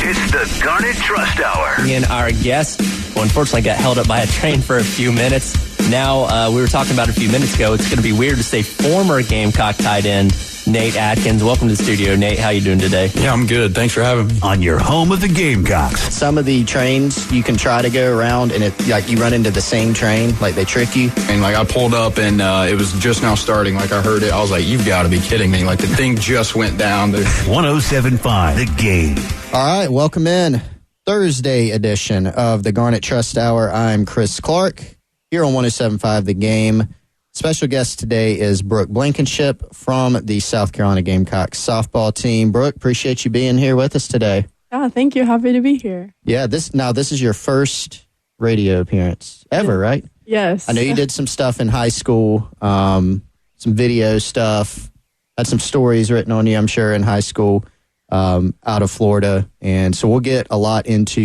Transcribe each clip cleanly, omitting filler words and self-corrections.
It's the Garnet Trust Hour. And our guest, who unfortunately got held up by a train for a few minutes. Now, we were talking about a few minutes ago, it's going to be weird to say former Gamecock tight end Nate Atkins. Welcome to the studio, Nate. How you doing today? Yeah, I'm good. Thanks for having me. On your home of the Gamecocks. Some of the trains you can try to go around and it like you run into the same train, like they trick you. And like I pulled up and it was just now starting. Like I heard it. I was like, you've got to be kidding me. Like the thing just went down. 107.5 The Game. All right, welcome in. Thursday edition of the Garnet Trust Hour. I'm Chris Clark here on 107.5 The Game. Special guest today is Brooke Blankenship from the South Carolina Gamecocks softball team. Brooke, appreciate you being here with us today. Yeah, thank you. Happy to be here. Yeah, this is your first radio appearance ever, right? Yes. I know you did some stuff in high school, some video stuff, had some stories written on you, I'm sure, in high school out of Florida. And so we'll get a lot into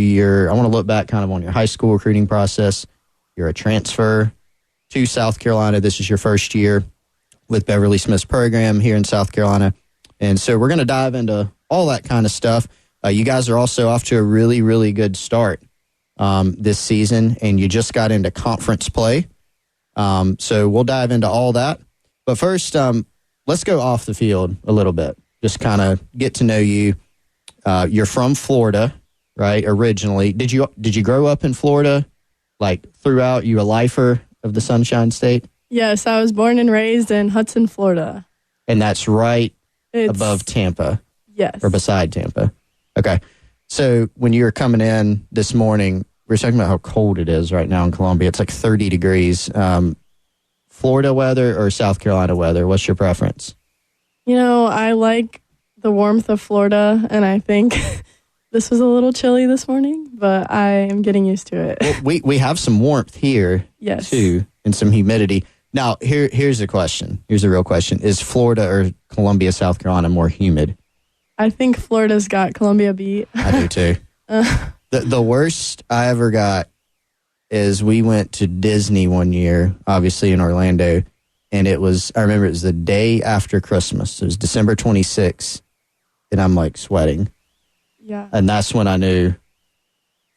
I want to look back kind of on your high school recruiting process. You're a transfer to South Carolina. This is your first year with Beverly Smith's program here in South Carolina. And so we're going to dive into all that kind of stuff. You guys are also off to a really, really good start this season, and you just got into conference play. So we'll dive into all that. But first, let's go off the field a little bit. Just kind of get to know you. You're from Florida, right, originally. Did you grow up in Florida, like throughout? You a lifer of the Sunshine State? Yes, I was born and raised in Hudson, Florida. And that's right above Tampa? Yes. Or beside Tampa? Okay. So when you were coming in this morning, we were talking about how cold it is right now in Columbia. It's like 30 degrees. Florida weather or South Carolina weather? What's your preference? You know, I like the warmth of Florida, and I think this was a little chilly this morning, but I am getting used to it. Well, we have some warmth here, yes, too, and some humidity. Now, here's a question. Here's a real question. Is Florida or Columbia, South Carolina more humid? I think Florida's got Columbia beat. I do, too. The worst I ever got is we went to Disney one year, obviously in Orlando, and I remember it was the day after Christmas. It was December 26th, and I'm like sweating. Yeah. And that's when I knew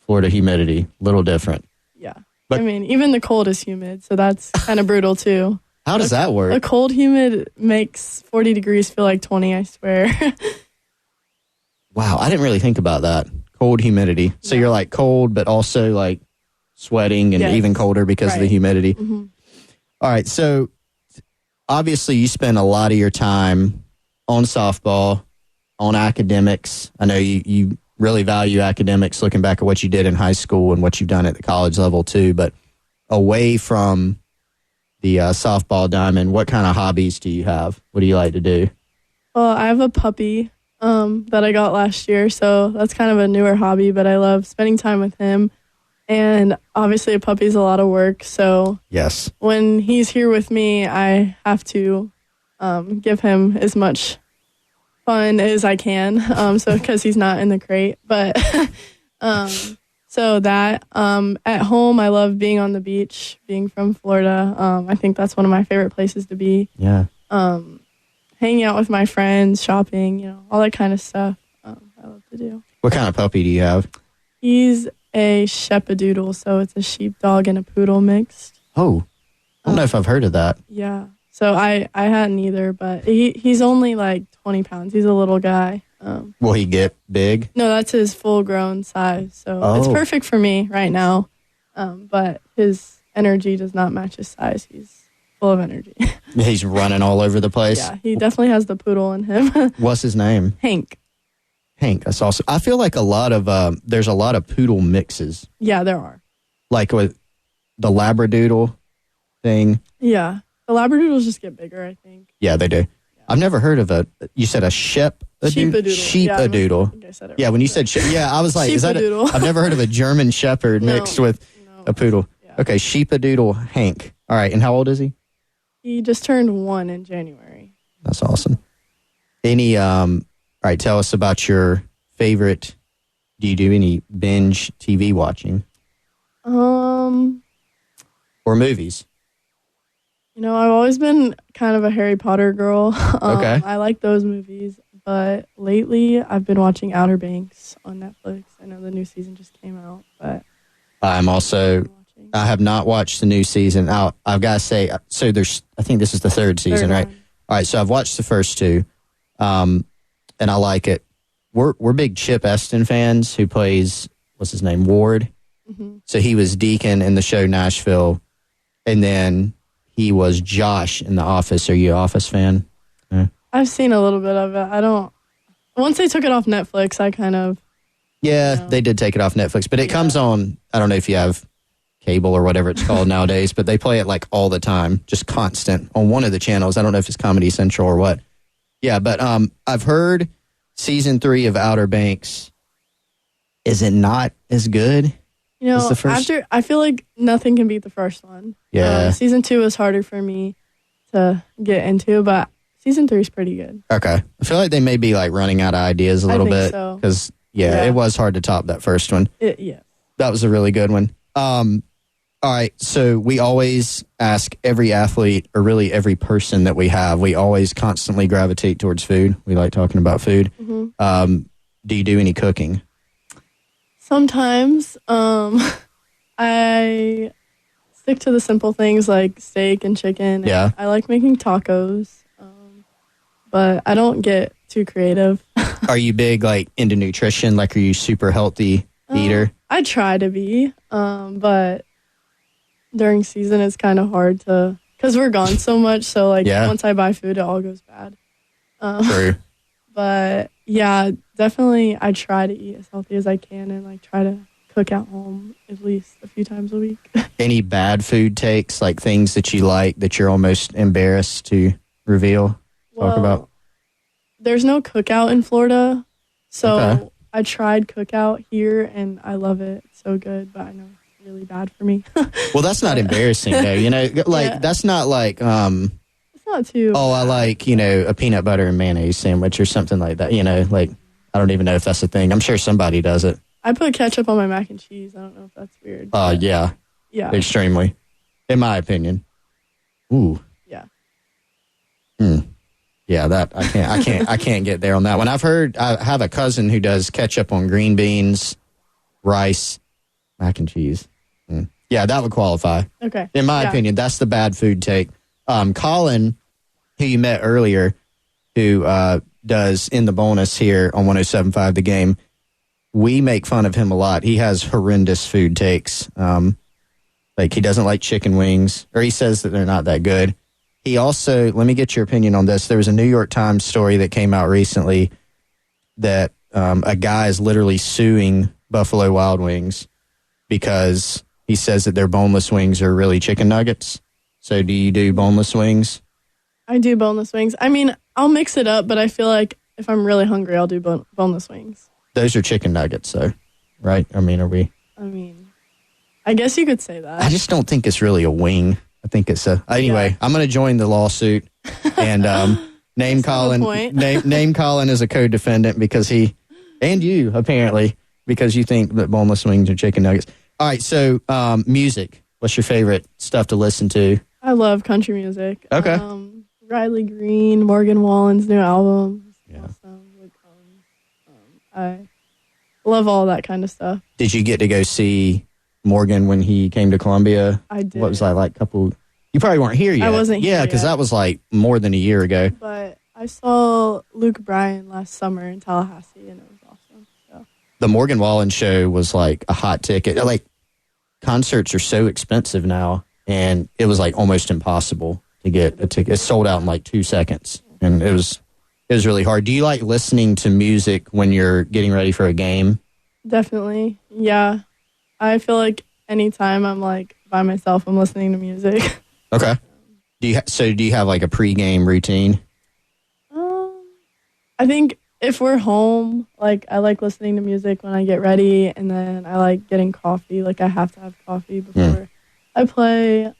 Florida humidity, a little different. Yeah. But, I mean, even the cold is humid, so that's kind of brutal too. How does that work? A cold humid makes 40 degrees feel like 20, I swear. Wow, I didn't really think about that. Cold humidity. So you're like cold, but also like sweating and yes, even colder because of the humidity. Mm-hmm. All right, so obviously you spend a lot of your time on softball, on academics. I know you really value academics, looking back at what you did in high school and what you've done at the college level too. But away from the softball diamond, what kind of hobbies do you have? What do you like to do? Well, I have a puppy that I got last year, so that's kind of a newer hobby, but I love spending time with him. And obviously a puppy's a lot of work, so yes, when he's here with me, I have to give him as much fun as I can, so because he's not in the crate. But so that at home, I love being on the beach. Being from Florida, I think that's one of my favorite places to be. Yeah. Hanging out with my friends, shopping, all that kind of stuff. I love to do. What kind of puppy do you have? He's a Shepadoodle, so it's a sheepdog and a poodle mixed. Oh, I don't know if I've heard of that. Yeah. So I hadn't either, but he's only like 20 pounds. He's a little guy. Will he get big? No, that's his full-grown size. So it's perfect for me right now. But his energy does not match his size. He's full of energy. He's running all over the place. Yeah, he definitely has the poodle in him. What's his name? Hank. Hank. That's awesome. I feel like there's a lot of poodle mixes. Yeah, there are. Like with the Labradoodle thing. Yeah. The Labradoodles just get bigger, I think. Yeah, they do. Yeah. I've never heard of you said a Shepadoodle? Sheepadoodle. I think I said it yeah, right. when you said I was like, is that I've never heard of a German Shepherd mixed with a poodle. Yeah. Okay, Shepadoodle Hank. All right, and how old is he? He just turned 1 in January. That's awesome. All right, tell us about your favorite. Do you do any binge TV watching? Or movies? I've always been kind of a Harry Potter girl. Okay. I like those movies, but lately I've been watching Outer Banks on Netflix. I know the new season just came out, but I have not watched the new season. I've got to say, so I think this is the third season, right? All right, so I've watched the first two, and I like it. We're big Chip Eston fans, who plays, what's his name, Ward. Mm-hmm. So he was Deacon in the show Nashville, and then he was Josh in The Office. Are you an Office fan? Yeah. I've seen a little bit of it. Once they took it off Netflix, I kind of... Yeah, they did take it off Netflix, but it comes on, I don't know if you have cable or whatever it's called nowadays, but they play it like all the time, just constant on one of the channels. I don't know if it's Comedy Central or what. Yeah, but I've heard season 3 of Outer Banks, is it not as good as the first? I feel like nothing can beat the first one. Yeah. Season 2 was harder for me to get into, but season 3 is pretty good. Okay. I feel like they may be like running out of ideas a little bit. Because, it was hard to top that first one. Yeah. That was a really good one. All right, so we always ask every athlete, or really every person that we have, we always constantly gravitate towards food. We like talking about food. Mm-hmm. Do you do any cooking? Sometimes. I stick to the simple things like steak and chicken. Yeah. I like making tacos, but I don't get too creative. Are you big like into nutrition? Like, are you super healthy eater? I try to be, but during season it's kind of hard to, because we're gone so much. So like once I buy food, it all goes bad. True. But yeah, definitely I try to eat as healthy as I can and like try to cook at home at least a few times a week. Any bad food takes, like things that you like that you're almost embarrassed to reveal? Talk about. There's no cookout in Florida, so I tried cookout here and I love it. It's so good, but I know it's really bad for me. Well, that's not embarrassing though, you know, like that's not like it's not too I like, you know, a peanut butter and mayonnaise sandwich or something like that, you know, like I don't even know if that's a thing. I'm sure somebody does it. I put ketchup on my mac and cheese. I don't know if that's weird. Yeah. Extremely, in my opinion. Ooh. Yeah. Yeah, that I can't get there on that one. I have a cousin who does ketchup on green beans, rice, mac and cheese. Yeah, that would qualify. Okay. In my opinion, that's the bad food take. Colin, who you met earlier, who does In the Bonus here on 107.5 The Game, we make fun of him a lot. He has horrendous food takes. Like he doesn't like chicken wings, or he says that they're not that good. He also, let me get your opinion on this. There was a New York Times story that came out recently that a guy is literally suing Buffalo Wild Wings because he says that their boneless wings are really chicken nuggets. So do you do boneless wings? I do boneless wings. I mean, I'll mix it up, but I feel like if I'm really hungry, I'll do boneless wings. Those are chicken nuggets, though, right? I mean, I guess you could say that. I just don't think it's really a wing. I think it's anyway, I'm going to join the lawsuit and name Colin name Colin as a co-defendant because he, and you apparently, because you think that boneless wings are chicken nuggets. All right, so music. What's your favorite stuff to listen to? I love country music. Okay. Riley Green, Morgan Wallen's new album. Yeah. Awesome. I love all that kind of stuff. Did you get to go see Morgan when he came to Columbia? I did. What was that like? You probably weren't here yet. I wasn't here. Yeah, because that was like more than a year ago. But I saw Luke Bryan last summer in Tallahassee, and it was awesome. So. The Morgan Wallen show was like a hot ticket. Like concerts are so expensive now, and it was like almost impossible to get a ticket. It sold out in like 2 seconds, and it was really hard. Do you like listening to music when you're getting ready for a game? Definitely, yeah. I feel like anytime I'm like by myself, I'm listening to music. Okay. Do you have like a pregame routine? I think if we're home, like I like listening to music when I get ready, and then I like getting coffee. Like I have to have coffee before I play,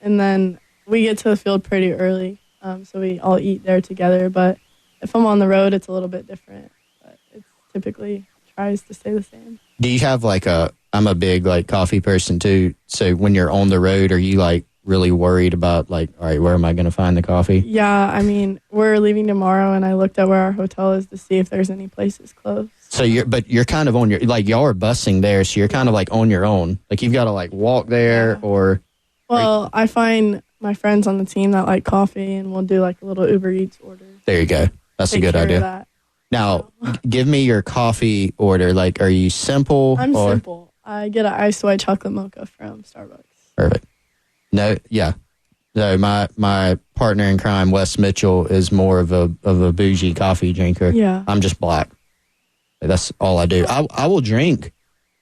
and then we get to the field pretty early, so we all eat there together. But if I'm on the road, it's a little bit different. But it typically tries to stay the same. Do you have like I'm a big like coffee person too. So when you're on the road, are you like really worried about like, all right, where am I going to find the coffee? Yeah, I mean, we're leaving tomorrow, and I looked at where our hotel is to see if there's any places close. So you're kind of on your, like, y'all are busing there, so you're kind of like on your own. Like, you've got to like walk there or. Well, I find my friends on the team that like coffee, and we'll do like a little Uber Eats order. There you go. That's a good idea. Now, give me your coffee order. Like, are you simple? I'm simple. I get an iced white chocolate mocha from Starbucks. Perfect. No, yeah. No, my partner in crime, Wes Mitchell, is more of a bougie coffee drinker. Yeah. I'm just black. That's all I do. I will drink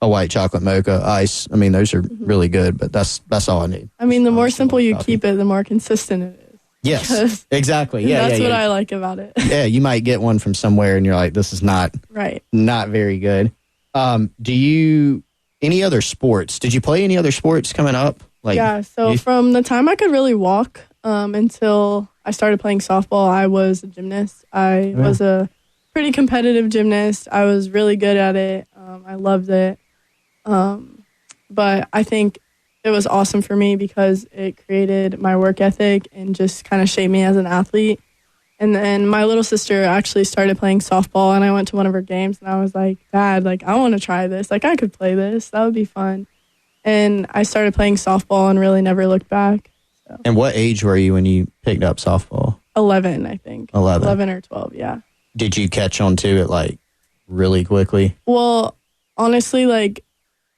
a white chocolate mocha ice. I mean, those are really good, but that's all I need. I mean, the more simple you keep it, the more consistent it is. Yes, exactly. Yeah, that's what I like about it. Yeah, you might get one from somewhere, and you're like, this is not very good. Do you any other sports? Did you play any other sports coming up? Like, yeah. So from the time I could really walk until I started playing softball, I was a gymnast. I was a pretty competitive gymnast. I was really good at it. I loved it. But I think it was awesome for me because it created my work ethic and just kind of shaped me as an athlete. And then my little sister actually started playing softball, and I went to one of her games, and I was like, Dad, like, I want to try this. Like, I could play this. That would be fun. And I started playing softball and really never looked back. So. And what age were you when you picked up softball? 11, I think. 11 or 12, yeah. Did you catch on to it, like, really quickly? Well, honestly, like,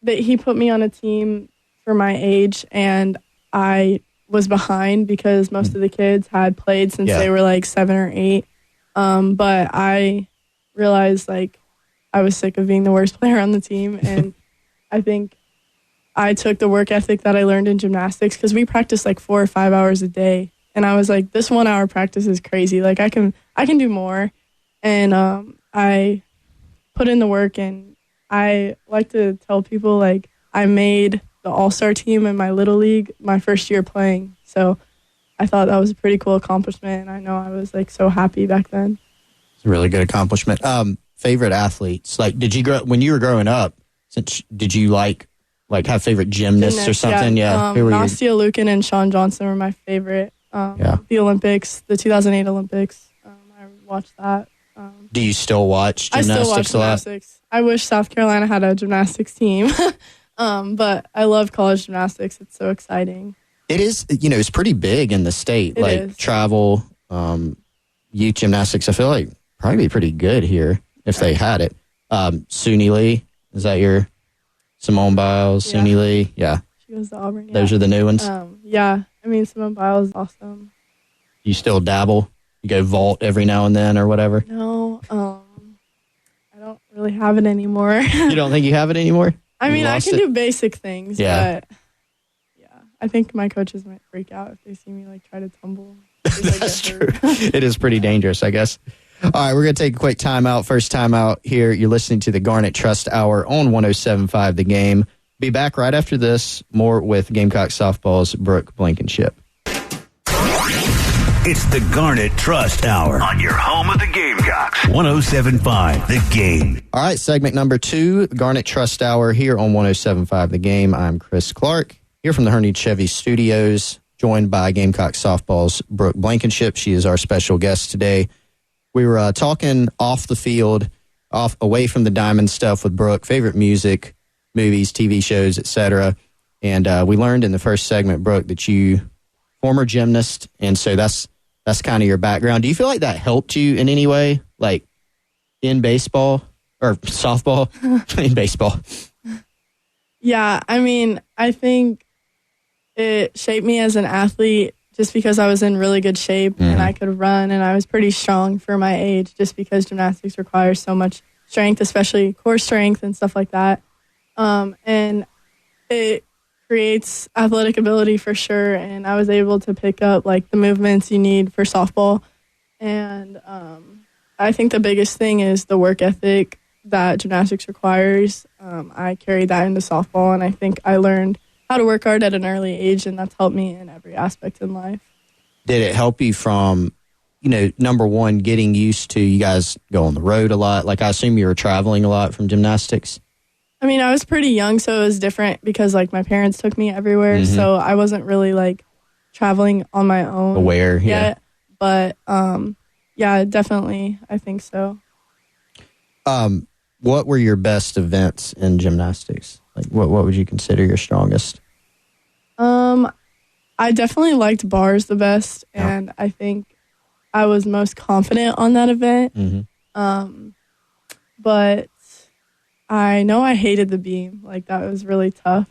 he put me on a team for my age, and I was behind because most of the kids had played since they were like 7 or 8. But I realized like I was sick of being the worst player on the team, and I think I took the work ethic that I learned in gymnastics because we practiced like 4 or 5 hours a day, and I was like, this 1 hour practice is crazy. Like I can do more, and I put in the work, and I like to tell people like I made the all-star team in my little league my first year playing. So I thought that was a pretty cool accomplishment. And I know I was like so happy back then. It's a really good accomplishment. Favorite athletes? Like, did you when you were growing up, did you like have favorite gymnasts or something? Yeah. Who were Nastia Lukin and Sean Johnson were my favorite. The Olympics, the 2008 Olympics. I watched that. Do you still watch gymnastics I still watch gymnastics. I wish South Carolina had a gymnastics team. But I love college gymnastics. It's so exciting. It is, it's pretty big in the state. It is. Travel, youth gymnastics, I feel like probably be pretty good here if they had it. Suni Lee, is that your Simone Biles, Suni Lee? Yeah. She goes to Auburn. Yeah. Those are the new ones? Yeah. I mean, Simone Biles is awesome. You still dabble? You go vault every now and then or whatever? No. I don't really have it anymore. You don't think you have it anymore? I mean, I can do basic things, but I think my coaches might freak out if they see me like try to tumble. That's true. It is pretty dangerous, I guess. All right, we're going to take a quick timeout. First timeout here. You're listening to the Garnet Trust Hour on 107.5 The Game. Be back right after this. More with Gamecock Softball's Brooke Blankenship. It's the Garnet Trust Hour on your home of the Gamecocks. 107.5 The Game. All right, segment number 2, Garnet Trust Hour here on 107.5 The Game. I'm Chris Clark, here from the Hernied Chevy Studios, joined by Gamecock Softball's Brooke Blankenship. She is our special guest today. We were talking off the field, away from the diamond stuff with Brooke, favorite music, movies, TV shows, etc. And we learned in the first segment, Brooke, that you former gymnast, and so that's kind of your background. Do you feel like that helped you in any way, like in baseball or softball? In baseball. Yeah, I mean, I think it shaped me as an athlete just because I was in really good shape and I could run, and I was pretty strong for my age just because gymnastics requires so much strength, especially core strength and stuff like that. And it creates athletic ability for sure, and I was able to pick up like the movements you need for softball. And I think the biggest thing is the work ethic that gymnastics requires. I carried that into softball, and I think I learned how to work hard at an early age, and that's helped me in every aspect in life. Did it help you from, number one, getting used to, you guys go on the road a lot? Like, I assume you were traveling a lot from gymnastics? I mean, I was pretty young, so it was different because, like, my parents took me everywhere, so I wasn't really, like, traveling on my own. Aware, yeah. Yet, but yeah, definitely, I think so. What were your best events in gymnastics? Like, what would you consider your strongest? I definitely liked bars the best, and I think I was most confident on that event. Mm-hmm. But I know I hated the beam. Like, that was really tough.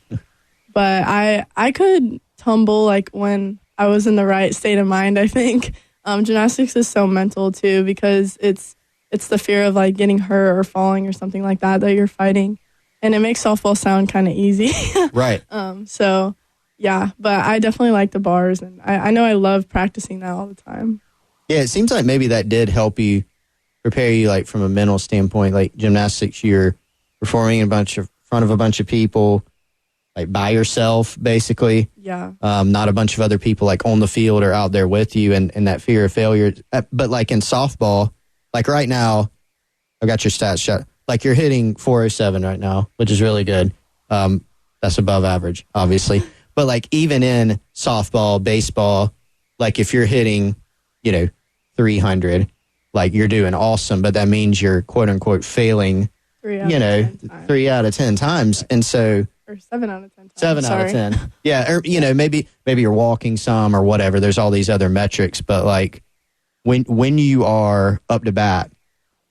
But I could tumble, like, when I was in the right state of mind, I think. Gymnastics is so mental, too, because it's the fear of, like, getting hurt or falling or something like that you're fighting. And it makes softball sound kind of easy. Right. So, yeah. But I definitely like the bars, and I know I love practicing that all the time. Yeah, it seems like maybe that did help you, prepare you, like, from a mental standpoint. Like, gymnastics, you're performing in front of a bunch of people, like, by yourself, basically. Yeah. Not a bunch of other people, like, on the field or out there with you, and that fear of failure. But, like, in softball, like, right now, I got your stats shot. Like, you're hitting 407 right now, which is really good. That's above average, obviously. But, like, even in softball, baseball, like, if you're hitting, 300, like, you're doing awesome, but that means you're, quote-unquote, failing, 3 out of 10 times. And so... Or 7 out of 10 times. 7 out of 10. Yeah, or, maybe you're walking some or whatever. There's all these other metrics, but, like, when you are up to bat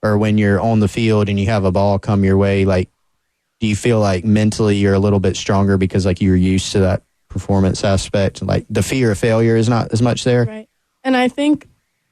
or when you're on the field and you have a ball come your way, like, do you feel like mentally you're a little bit stronger because, like, you're used to that performance aspect? Like, the fear of failure is not as much there? Right. And I think,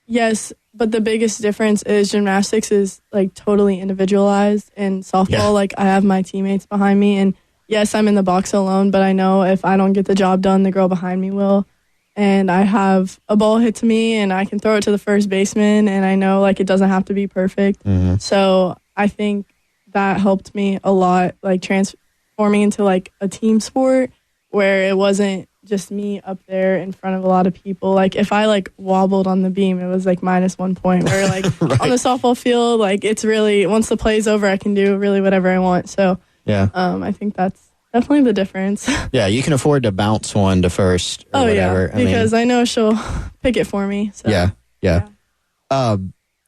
yes, but the biggest difference is gymnastics is, like, totally individualized. In softball, like, I have my teammates behind me, and yes, I'm in the box alone, but I know if I don't get the job done, the girl behind me will. And I have a ball hit to me, and I can throw it to the first baseman, and I know, like, it doesn't have to be perfect. Mm-hmm. So I think that helped me a lot, like, transforming into, like, a team sport where it wasn't just me up there in front of a lot of people. Like, if I, like, wobbled on the beam, it was, like, -1 point. Where, like, right. on the softball field, like, it's really, once the play's over, I can do really whatever I want. So, yeah, I think that's definitely the difference. Yeah, you can afford to bounce one to first or whatever. Yeah, because I know she'll pick it for me. So. Yeah.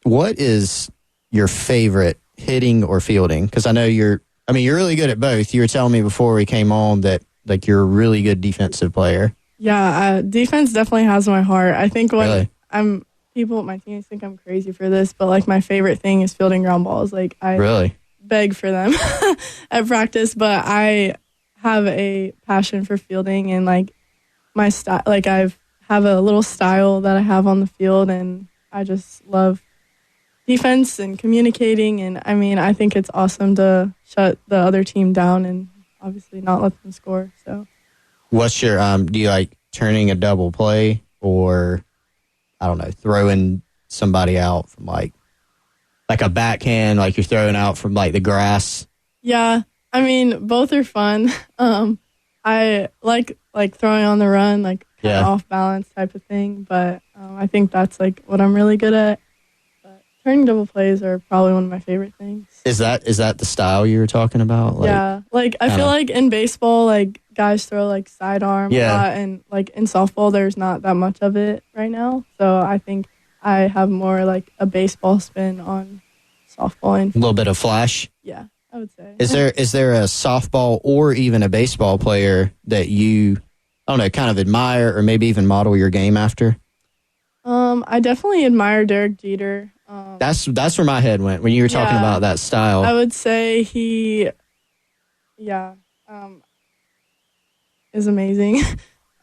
What is your favorite, hitting or fielding? Because I know you're really good at both. You were telling me before we came on that, like, you're a really good defensive player. Yeah, defense definitely has my heart. I think when Really? people at my teams think I'm crazy for this, but, like, my favorite thing is fielding ground balls. Like, I really beg for them at practice, but I have a passion for fielding, and, like, my style, like, I have a little style that I have on the field, and I just love defense and communicating. And I think it's awesome to shut the other team down and obviously not let them score. So, what's your do you like turning a double play, or I don't know, throwing somebody out from like a backhand, like you're throwing out from, like, the grass? Yeah, both are fun. I like throwing on the run, like, kind of off balance type of thing, but I think that's, like, what I'm really good at. But turning double plays are probably one of my favorite things. Is that the style you were talking about? Like, yeah, like, I feel like in baseball, like, guys throw, like, sidearm a lot, and, like, in softball there's not that much of it right now. So I think I have more, like, a baseball spin on softball. And a little bit of flash? Yeah, I would say. Is there a softball or even a baseball player that you, I don't know, kind of admire or maybe even model your game after? I definitely admire Derek Jeter. That's where my head went when you were talking about that style. I would say he, is amazing.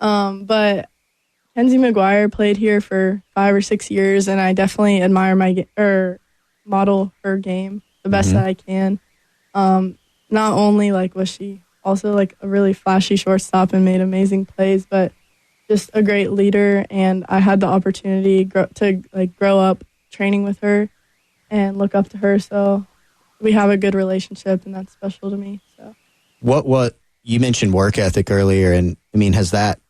But Kenzie McGuire played here for 5 or 6 years, and I definitely admire model her game the best that I can. Not only, like, was she also, like, a really flashy shortstop and made amazing plays, but just a great leader. And I had the opportunity to grow up training with her and look up to her. So we have a good relationship, and that's special to me. So what you mentioned work ethic earlier, and has that,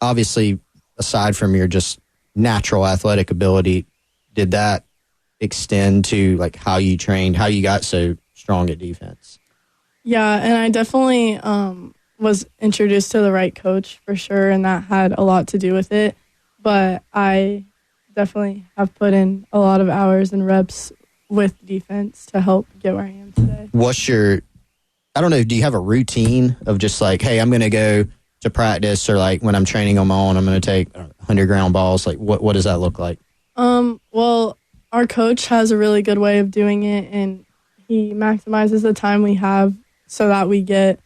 obviously, aside from your just natural athletic ability, did that extend to, like, how you trained, how you got so strong at defense? Yeah, and I definitely was introduced to the right coach for sure, and that had a lot to do with it. But I definitely have put in a lot of hours and reps with defense to help get where I am today. I don't know, do you have a routine of just like, hey, I'm going to go to practice, or like when I'm training on my own, I'm going to take 100 ground balls? Like what does that look like? Well, our coach has a really good way of doing it, and he maximizes the time we have so that we get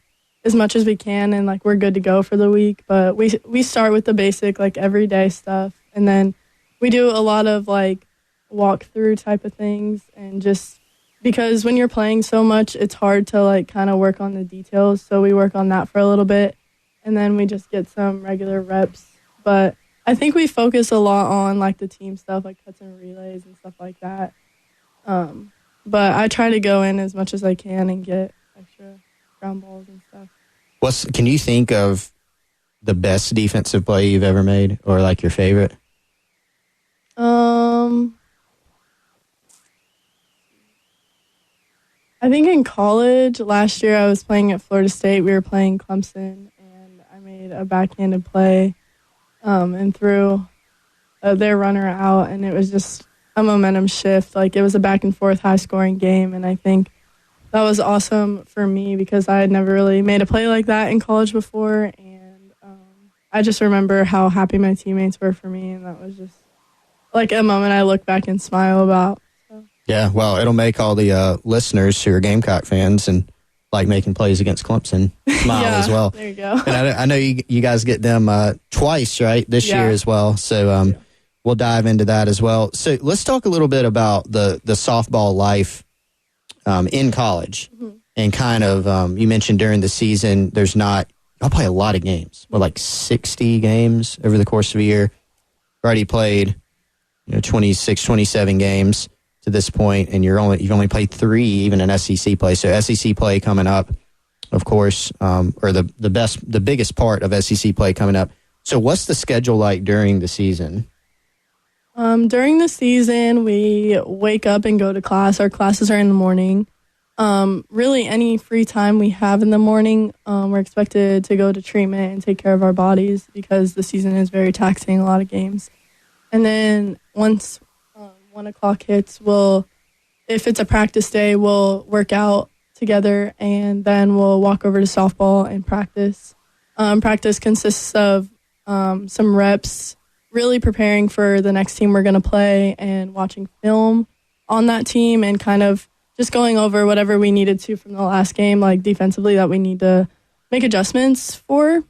as much as we can, and like we're good to go for the week. But we start with the basic, like everyday stuff, and then we do a lot of like walkthrough type of things, and just because when you're playing so much, it's hard to like kind of work on the details. So we work on that for a little bit, and then we just get some regular reps. But I think we focus a lot on like the team stuff, like cuts and relays and stuff like that. But I try to go in as much as I can and get extra ground balls and stuff. Can you think of the best defensive play you've ever made, or like your favorite? I think in college last year I was playing at Florida State. We were playing Clemson, and I made a backhanded play and threw their runner out, and it was just a momentum shift. Like, it was a back and forth high scoring game, and I think that was awesome for me because I had never really made a play like that in college before, and I just remember how happy my teammates were for me, and that was just like a moment I look back and smile about. So. Yeah, well, it'll make all the listeners who are Gamecock fans and like making plays against Clemson smile as well. There you go. And I know you guys get them twice, right, this year as well. So we'll dive into that as well. So let's talk a little bit about the softball life in college. Mm-hmm. And kind of, you mentioned during the season, I'll play a lot of games, but like 60 games over the course of a year. Already played 26, 27 games to this point, and you've only played 3 even in SEC play. So SEC play coming up, of course, or the biggest part of SEC play coming up. So what's the schedule like during the season? During the season, we wake up and go to class. Our classes are in the morning. Really any free time we have in the morning, we're expected to go to treatment and take care of our bodies because the season is very taxing, a lot of games. And then once 1 o'clock hits, if it's a practice day, we'll work out together, and then we'll walk over to softball and practice. Practice consists of some reps, really preparing for the next team we're going to play, and watching film on that team, and kind of just going over whatever we needed to from the last game, like defensively, that we need to make adjustments for.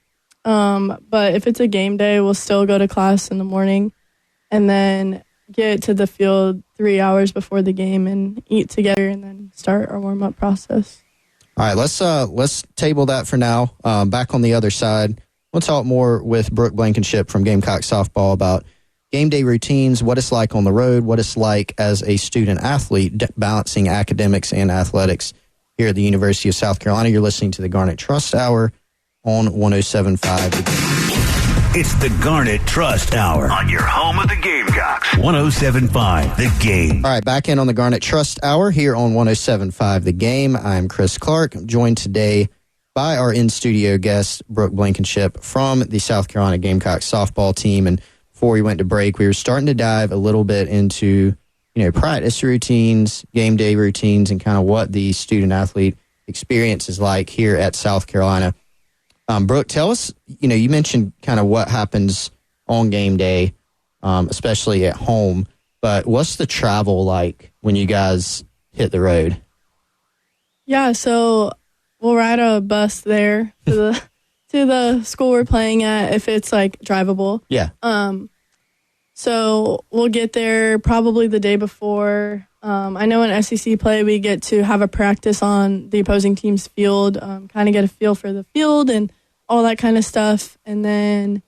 But if it's a game day, we'll still go to class in the morning and then get to the field 3 hours before the game and eat together, and then start our warm-up process. All right, let's table that for now. Back on the other side, we'll talk more with Brooke Blankenship from Gamecock Softball about game day routines, what it's like on the road, what it's like as a student athlete, balancing academics and athletics here at the University of South Carolina. You're listening to the Garnet Trust Hour on 107.5. It's the Garnet Trust Hour on your home of the Gamecocks. 107.5 The Game. All right, back in on the Garnet Trust Hour here on 107.5 The Game. I'm Chris Clark. I'm joined today by our in-studio guest, Brooke Blankenship from the South Carolina Gamecocks softball team. And before we went to break, we were starting to dive a little bit into, practice routines, game day routines, and kind of what the student-athlete experience is like here at South Carolina. Brooke, tell us, you mentioned kind of what happens on game day, especially at home, but what's the travel like when you guys hit the road? Yeah, so we'll ride a bus there to the school we're playing at if it's like drivable. Yeah. So we'll get there probably the day before. I know in SEC play we get to have a practice on the opposing team's field, kind of get a feel for the field and all that kind of stuff. And then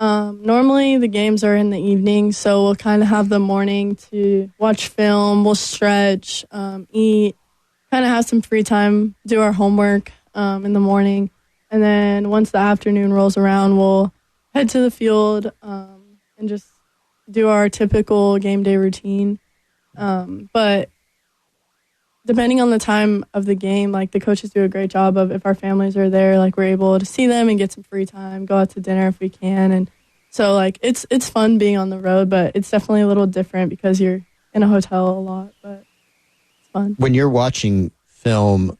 normally the games are in the evening, so we'll kind of have the morning to watch film, we'll stretch, eat, kind of have some free time, do our homework in the morning. And then once the afternoon rolls around, we'll head to the field and just do our typical game day routine. But depending on the time of the game, like the coaches do a great job of, if our families are there, like we're able to see them and get some free time, go out to dinner if we can. And so like it's fun being on the road, but it's definitely a little different because you're in a hotel a lot, but it's fun. When you're watching film,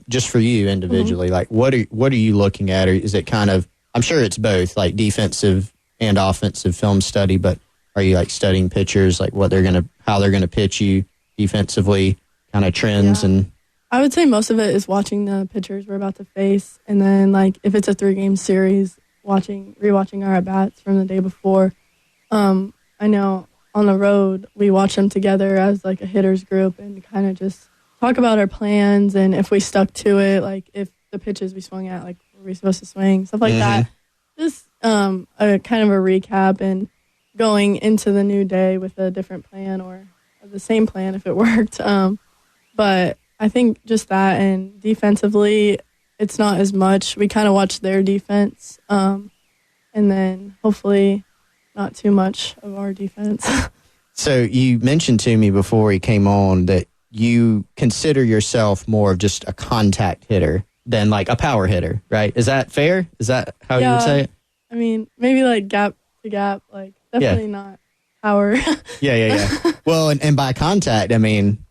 just for you individually, like what are you looking at? Or is it kind of, I'm sure it's both, like defensive and offensive film study, but are you like studying pitchers, like how they're gonna pitch you defensively, kind of trends? And I would say most of it is watching the pitchers we're about to face, and then like if it's a 3-game series, rewatching our at-bats from the day before. I know on the road we watch them together as like a hitters group and kind of just talk about our plans and if we stuck to it, like if the pitches we swung at, like were we supposed to swing, stuff like that. Just a kind of a recap and going into the new day with a different plan or the same plan if it worked. But I think just that, and defensively, it's not as much. We kind of watch their defense, and then hopefully not too much of our defense. So you mentioned to me before he came on that you consider yourself more of just a contact hitter than like a power hitter, right? Is that fair? Is that how you would say it? I mean, maybe like gap to gap, like definitely not power. Yeah. Well, and by contact, I mean,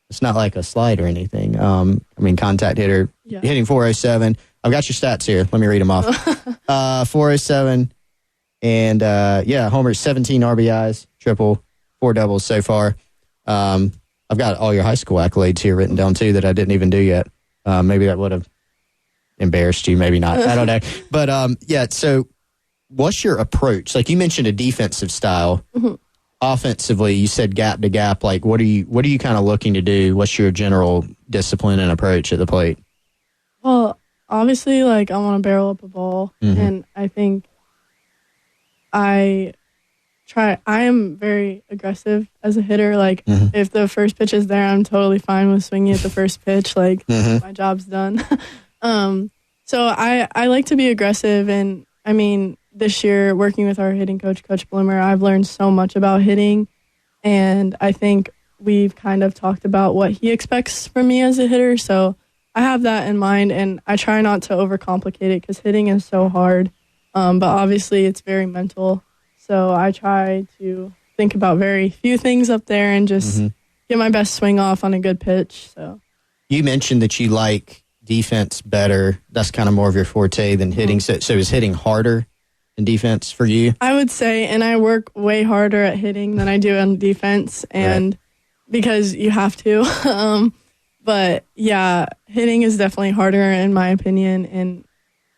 it's not like a slide or anything. I mean, contact hitter, hitting 407. I've got your stats here. Let me read them off. 407 and, homers, 17 RBIs, triple, 4 doubles so far. I've got all your high school accolades here written down, too, that I didn't even do yet. Maybe that would have embarrassed you. Maybe not. I don't know. But, so what's your approach? Like you mentioned a defensive style. Offensively, you said gap to gap. Like, what are you kind of looking to do? What's your general discipline and approach at the plate? Well, obviously, like I want to barrel up a ball, and I think I am very aggressive as a hitter. Like, if the first pitch is there, I'm totally fine with swinging at the first pitch. Like, my job's done. So I like to be aggressive, and I mean, this year, working with our hitting coach, Coach Bloomer, I've learned so much about hitting, and I think we've kind of talked about what he expects from me as a hitter, so I have that in mind, and I try not to overcomplicate it because hitting is so hard, but obviously it's very mental, so I try to think about very few things up there and just get my best swing off on a good pitch. So you mentioned that you like defense better. That's kind of more of your forte than hitting, so is hitting harder in defense for you? I would say, and I work way harder at hitting than I do on defense, and because you have to. But yeah, hitting is definitely harder in my opinion, and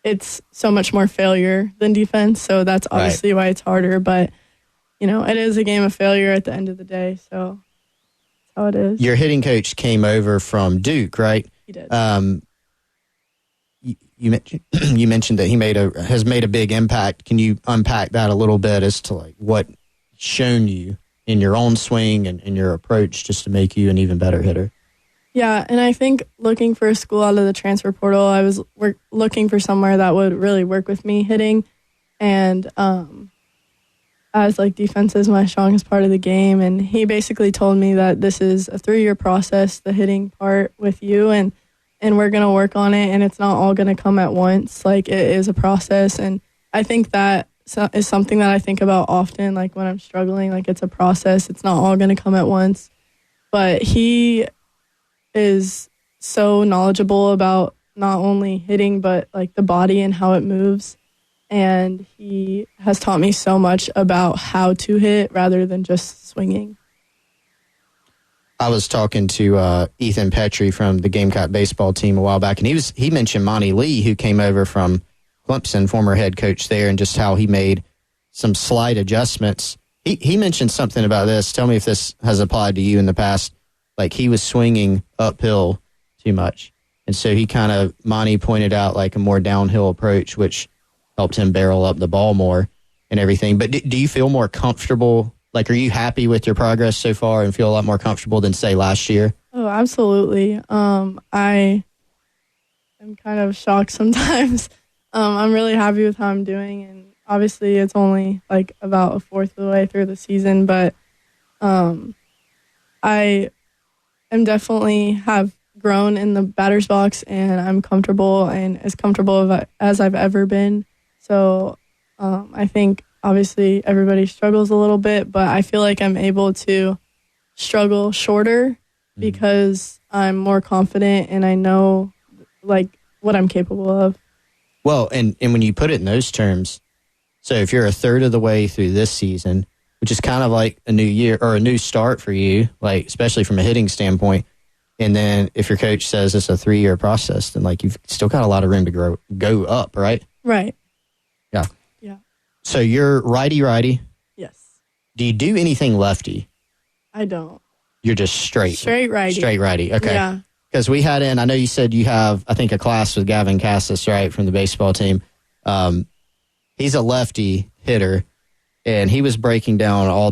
it's so much more failure than defense, so that's obviously why it's harder. But, you know, it is a game of failure at the end of the day, so that's how it is. Your hitting coach came over from Duke, right? He did. You mentioned that he has made a big impact. Can you unpack that a little bit as to like what shown you in your own swing and in your approach just to make you an even better hitter? Yeah, and I think looking for a school out of the transfer portal, I was looking for somewhere that would really work with me hitting, and as like defense is my strongest part of the game, and he basically told me that this is a 3-year process, the hitting part with you, and we're going to work on it, and it's not all going to come at once. Like, it is a process, and I think that is something that I think about often, like when I'm struggling, like it's a process. It's not all going to come at once. But he is so knowledgeable about not only hitting, but like the body and how it moves. And he has taught me so much about how to hit rather than just swinging. I was talking to Ethan Petrie from the Gamecock baseball team a while back, and he mentioned Monty Lee, who came over from Clemson, former head coach there, and just how he made some slight adjustments. He mentioned something about this. Tell me if this has applied to you in the past. Like, he was swinging uphill too much, and so Monty pointed out like a more downhill approach, which helped him barrel up the ball more and everything. But do you feel more comfortable? Like, are you happy with your progress so far and feel a lot more comfortable than, say, last year? Oh, absolutely. I am kind of shocked sometimes. I'm really happy with how I'm doing, and obviously it's only like about a fourth of the way through the season, but I am definitely have grown in the batter's box, and I'm comfortable and as comfortable as I've ever been. So I think obviously everybody struggles a little bit, but I feel like I'm able to struggle shorter because I'm more confident and I know like what I'm capable of. Well, and when you put it in those terms, so if you're a third of the way through this season, which is kind of like a new year or a new start for you, like especially from a hitting standpoint, and then if your coach says it's a 3-year process, then like you've still got a lot of room to go up, right? Right. Yeah. Yeah. So you're righty. Yes. Do you do anything lefty? I don't. You're just straight righty. Straight righty. Okay. Yeah. Because we had I know you said you have, I think, a class with Gavin Cassis, right, from the baseball team. He's a lefty hitter, and he was breaking down all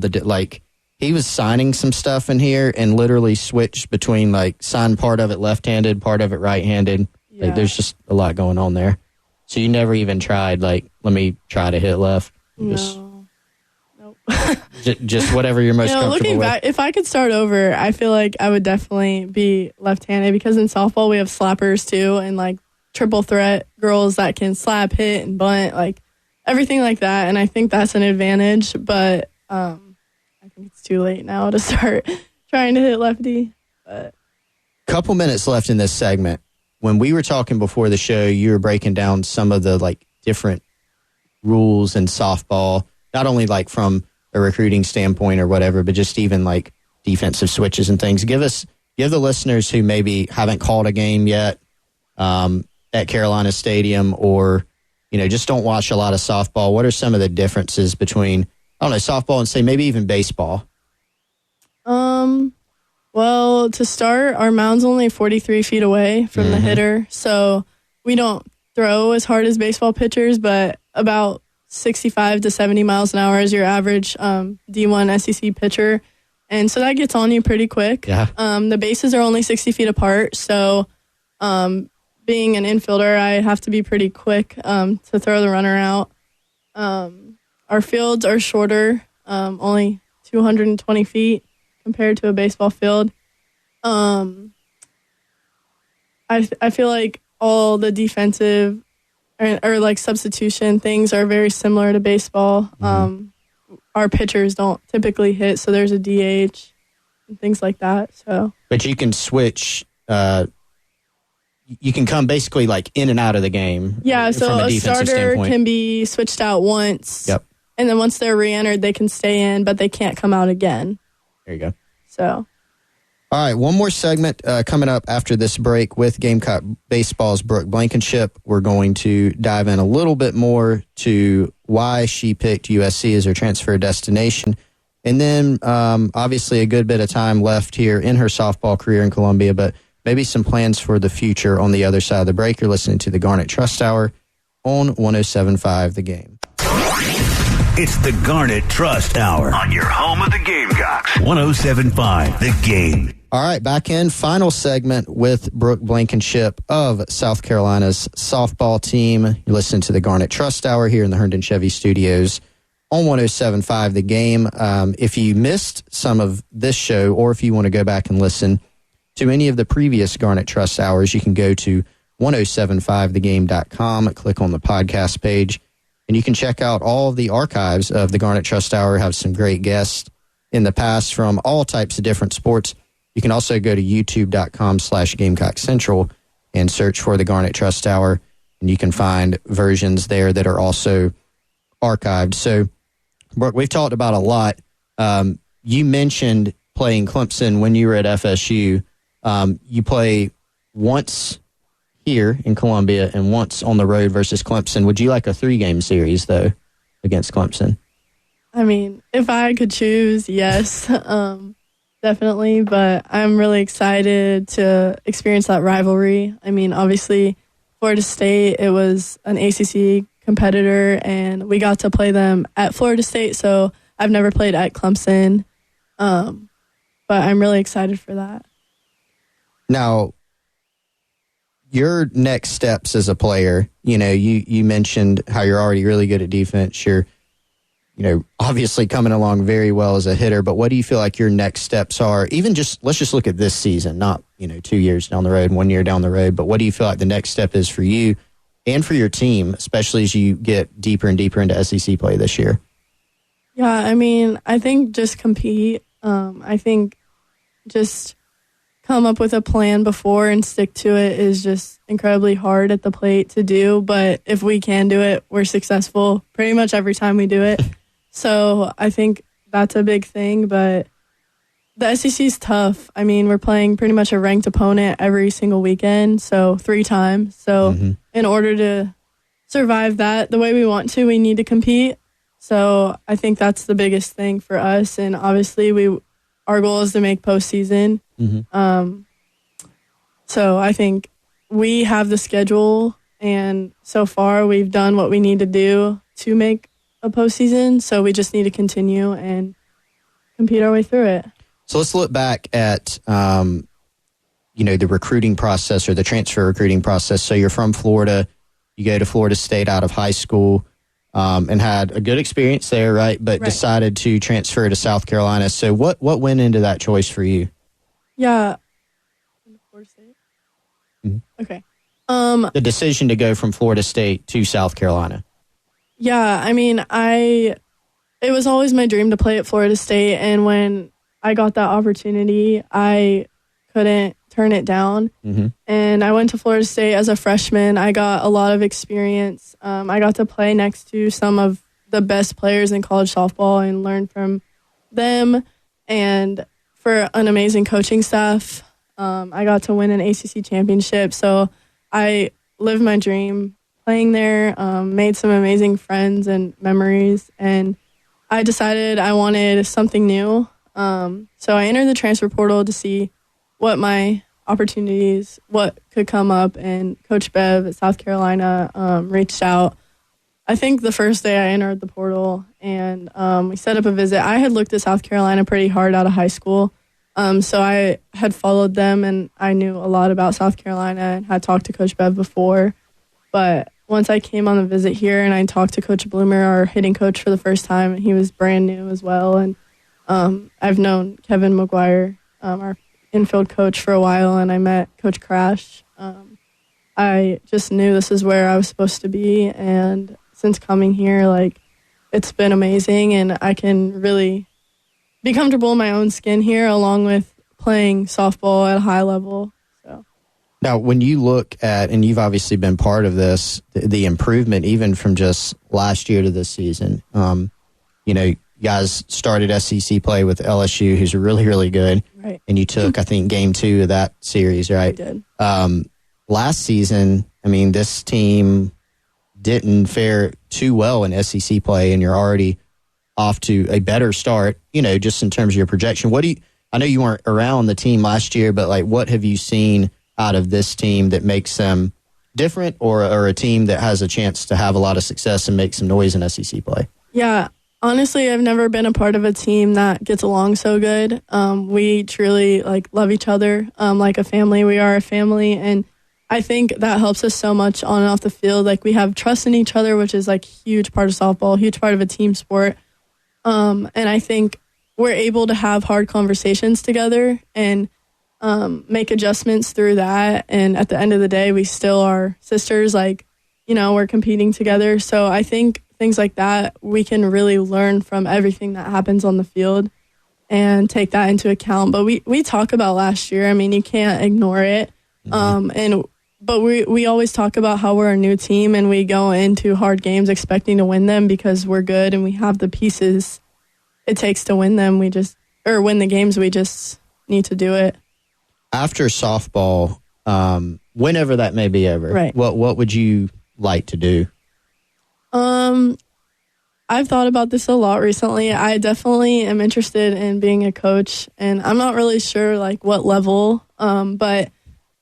he was signing some stuff in here and literally switched between, signed part of it left-handed, part of it right-handed. Yeah. There's just a lot going on there. So you never even tried, let me try to hit left? No. Nope. Just whatever you're most comfortable looking with. back, if I could start over, I feel like I would definitely be left-handed because in softball we have slappers too, and triple threat girls that can slap, hit, and bunt, everything like that. And I think that's an advantage, but I think it's too late now to start trying to hit lefty. But couple minutes left in this segment. When we were talking before the show, you were breaking down some of the different rules in softball, not only from a recruiting standpoint or whatever, but just even defensive switches and things. Give the listeners who maybe haven't called a game yet at Carolina Stadium or, just don't watch a lot of softball. What are some of the differences between, softball and say maybe even baseball? Well, to start, our mound's only 43 feet away from the hitter, so we don't throw as hard as baseball pitchers, but about 65 to 70 miles an hour is your average D1 SEC pitcher, and so that gets on you pretty quick. Yeah. The bases are only 60 feet apart, so being an infielder, I have to be pretty quick to throw the runner out. Our fields are shorter, only 220 feet compared to a baseball field. I feel like all the defensive or substitution things are very similar to baseball. Our pitchers don't typically hit, so there's a DH and things like that. So, but you can switch. You can come basically in and out of the game. Yeah, so from a starter standpoint. can be switched out once. Yep. And then once they're re-entered, they can stay in, but they can't come out again. There you go. So, all right, one more segment coming up after this break with Gamecock Baseball's Brooke Blankenship. We're going to dive in a little bit more to why she picked USC as her transfer destination. And then, obviously, a good bit of time left here in her softball career in Columbia, but maybe some plans for the future on the other side of the break. You're listening to the Garnet Trust Hour on 107.5 The Game. It's the Garnet Trust Hour On your home of the Gamecocks. 107.5 The Game. All right, back in. Final segment with Brooke Blankenship of South Carolina's softball team. You're listening to the Garnet Trust Hour here in the Herndon Chevy Studios on 107.5 The Game. If you missed some of this show or if you want to go back and listen to any of the previous Garnet Trust Hours, you can go to 1075thegame.com, click on the podcast page, and you can check out all of the archives of the Garnet Trust Hour. Have some great guests in the past from all types of different sports. You can also go to youtube.com/GamecockCentral and search for the Garnet Trust Hour, and you can find versions there that are also archived. So, Brooke, we've talked about a lot. You mentioned playing Clemson when you were at FSU. You play once here in Columbia and once on the road versus Clemson. Would you like a 3-game series, though, against Clemson? I mean, if I could choose, yes, definitely. But I'm really excited to experience that rivalry. I mean, obviously, Florida State, it was an ACC competitor, and we got to play them at Florida State, so I've never played at Clemson. But I'm really excited for that. Now, your next steps as a player, you mentioned how you're already really good at defense. You're obviously coming along very well as a hitter, but what do you feel like your next steps are? Even let's just look at this season, not, 2 years down the road, 1 year down the road, but what do you feel like the next step is for you and for your team, especially as you get deeper and deeper into SEC play this year? Yeah, I think just compete. I think just come up with a plan before and stick to it is just incredibly hard at the plate to do. But if we can do it, we're successful pretty much every time we do it. So I think that's a big thing. But the SEC is tough. We're playing pretty much a ranked opponent every single weekend, so 3 times. So in order to survive that the way we want to, we need to compete. So I think that's the biggest thing for us. And obviously our goal is to make postseason. So I think we have the schedule, and so far we've done what we need to do to make a postseason. So we just need to continue and compete our way through it. So let's look back at, the recruiting process or the transfer recruiting process. So you're from Florida, you go to Florida State out of high school, and had a good experience there, right? But decided to transfer to South Carolina. So what went into that choice for you? Yeah. Florida State? Okay. The decision to go from Florida State to South Carolina. Yeah, it was always my dream to play at Florida State, and when I got that opportunity, I couldn't turn it down. And I went to Florida State as a freshman. I got a lot of experience. I got to play next to some of the best players in college softball and learn from them, and for an amazing coaching staff. I got to win an ACC championship, so I lived my dream playing there, made some amazing friends and memories, and I decided I wanted something new. So I entered the transfer portal to see what my opportunities, what could come up, and Coach Bev at South Carolina reached out. I think the first day I entered the portal, and we set up a visit. I had looked at South Carolina pretty hard out of high school, so I had followed them, and I knew a lot about South Carolina and had talked to Coach Bev before. But once I came on the visit here and I talked to Coach Bloomer, our hitting coach, for the first time, and he was brand new as well. And I've known Kevin McGuire, our infield coach, for a while, and I met Coach Crash. I just knew this is where I was supposed to be, and since coming here, it's been amazing, and I can really be comfortable in my own skin here, along with playing softball at a high level. So now, when you look at, and you've obviously been part of this, the improvement even from just last year to this season, you guys started SEC play with LSU, who's really, really good. Right. And you took, I think, game 2 of that series, right? I did. Last season, this team didn't fare too well in SEC play, and you're already off to a better start, just in terms of your projection. I know you weren't around the team last year, but what have you seen out of this team that makes them different, or a team that has a chance to have a lot of success and make some noise in SEC play? Yeah, honestly, I've never been a part of a team that gets along so good. We truly love each other like a family. We are a family, and I think that helps us so much on and off the field. We have trust in each other, which is a huge part of softball, huge part of a team sport. And I think we're able to have hard conversations together and make adjustments through that. And at the end of the day, we still are sisters. We're competing together. So I think things like that, we can really learn from everything that happens on the field and take that into account. But we talk about last year. You can't ignore it. But we always talk about how we're a new team, and we go into hard games expecting to win them because we're good and we have the pieces it takes to win them. Win the games. We just need to do it. After softball, whenever that may be over, right, what would you like to do? I've thought about this a lot recently. I definitely am interested in being a coach, and I'm not really sure what level, but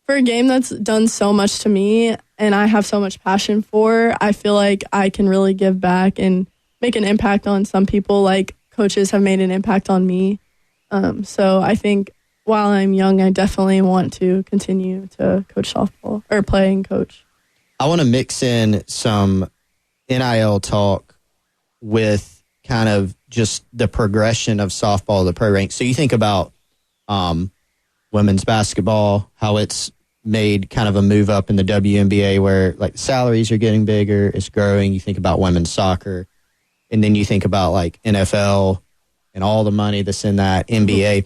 for a game that's done so much to me and I have so much passion for, I feel like I can really give back and make an impact on some people like coaches have made an impact on me. So I think while I'm young, I definitely want to continue to coach softball or play and coach. I want to mix in some NIL talk with kind of just the progression of softball, the pro ranks. So you think about women's basketball, how it's made kind of a move up in the WNBA where like the salaries are getting bigger, it's growing. You think about women's soccer, and then you think about like NFL and all the money that's in that NBA.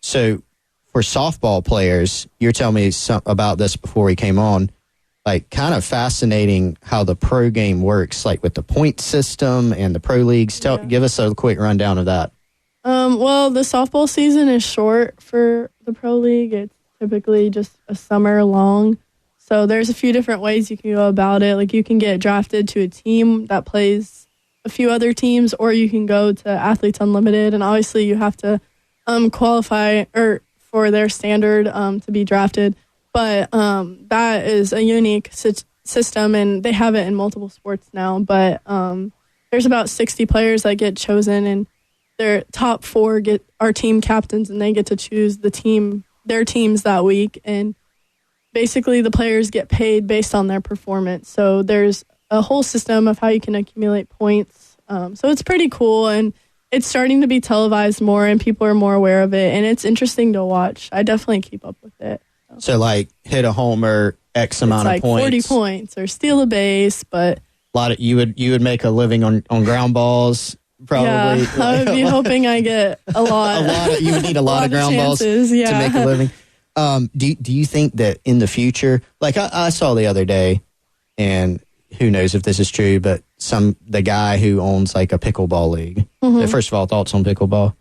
So for softball players, you're telling me about this before we came on, like kind of fascinating how the pro game works, like with the point system and the pro leagues. Give us a quick rundown of that. Well, the softball season is short for the pro league. It's typically just a summer long. So there's a few different ways you can go about it. Like you can get drafted to a team that plays a few other teams, or you can go to Athletes Unlimited. And obviously you have to qualify or for their standard to be drafted. But that is a unique system, and they have it in multiple sports now. But there's about 60 players that get chosen, and their top 4 are team captains, and they get to choose their teams that week. And basically the players get paid based on their performance. So there's a whole system of how you can accumulate points. So it's pretty cool, and it's starting to be televised more, and people are more aware of it, and it's interesting to watch. I definitely keep up with it. So like hit a homer, X amount of points. 40 points or steal a base, but a lot of you would make a living on ground balls, probably. Yeah, I would be hoping I get a lot. You would need a lot of ground balls to make a living. Do you think that in the future, like I saw the other day, and who knows if this is true, but the guy who owns like a pickleball league. First of all, thoughts on pickleball?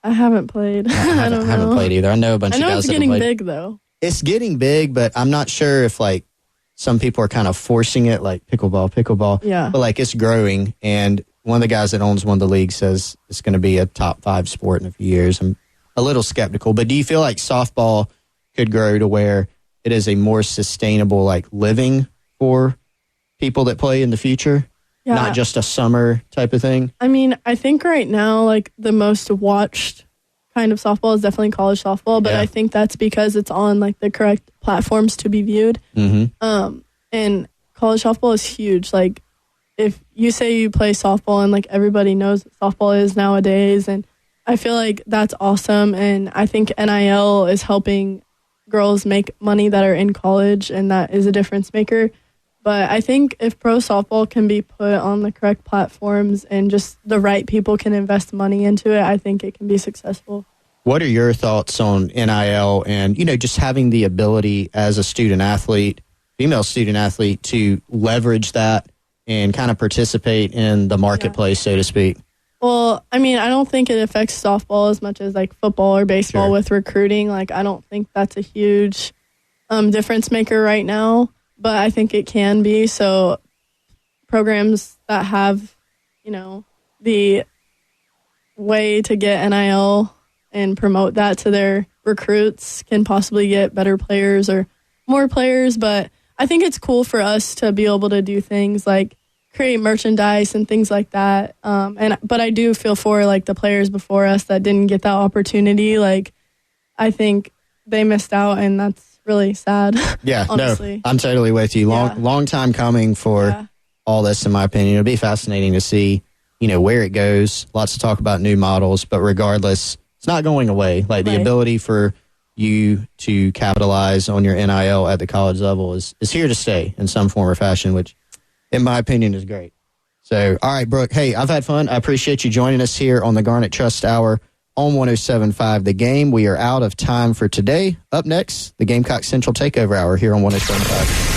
I haven't played. I don't know. I haven't played either. I know a bunch of guys. I know it's getting big though. It's getting big, but I'm not sure if like some people are kind of forcing it, like pickleball. Yeah. But like it's growing, and one of the guys that owns one of the leagues says it's going to be a top 5 sport in a few years. I'm a little skeptical, but do you feel like softball could grow to where it is a more sustainable like living for people that play in the future? Yeah. Not just a summer type of thing? I mean, I think right now, like the most watched kind of softball is definitely college softball, but I think that's because it's on like the correct platforms to be viewed. And college softball is huge. Like if you say you play softball, and like everybody knows what softball is nowadays, and I feel like that's awesome. And I think NIL is helping girls make money that are in college, and that is a difference maker. But I think if pro softball can be put on the correct platforms and just the right people can invest money into it, I think it can be successful. What are your thoughts on NIL and, just having the ability as a student athlete, female student athlete, to leverage that and kind of participate in the marketplace, so to speak? Well, I mean, I don't think it affects softball as much as like football or baseball with recruiting. Like, I don't think that's a huge difference maker right now. But I think it can be. So programs that have, the way to get NIL and promote that to their recruits can possibly get better players or more players. But I think it's cool for us to be able to do things like create merchandise and things like that. But I do feel for like the players before us that didn't get that opportunity. Like, I think they missed out, and that's really sad. Yeah, honestly. No, I'm totally with you. Long time coming for all this, in my opinion. It'll be fascinating to see, where it goes. Lots to talk about new models, but regardless, it's not going away. Like the ability for you to capitalize on your NIL at the college level is here to stay in some form or fashion, which in my opinion is great. So, all right, Brooke, hey, I've had fun. I appreciate you joining us here on the Garnet Trust Hour on 107.5 The Game. We are out of time for today. Up next, the Gamecock Central Takeover Hour here on 107.5.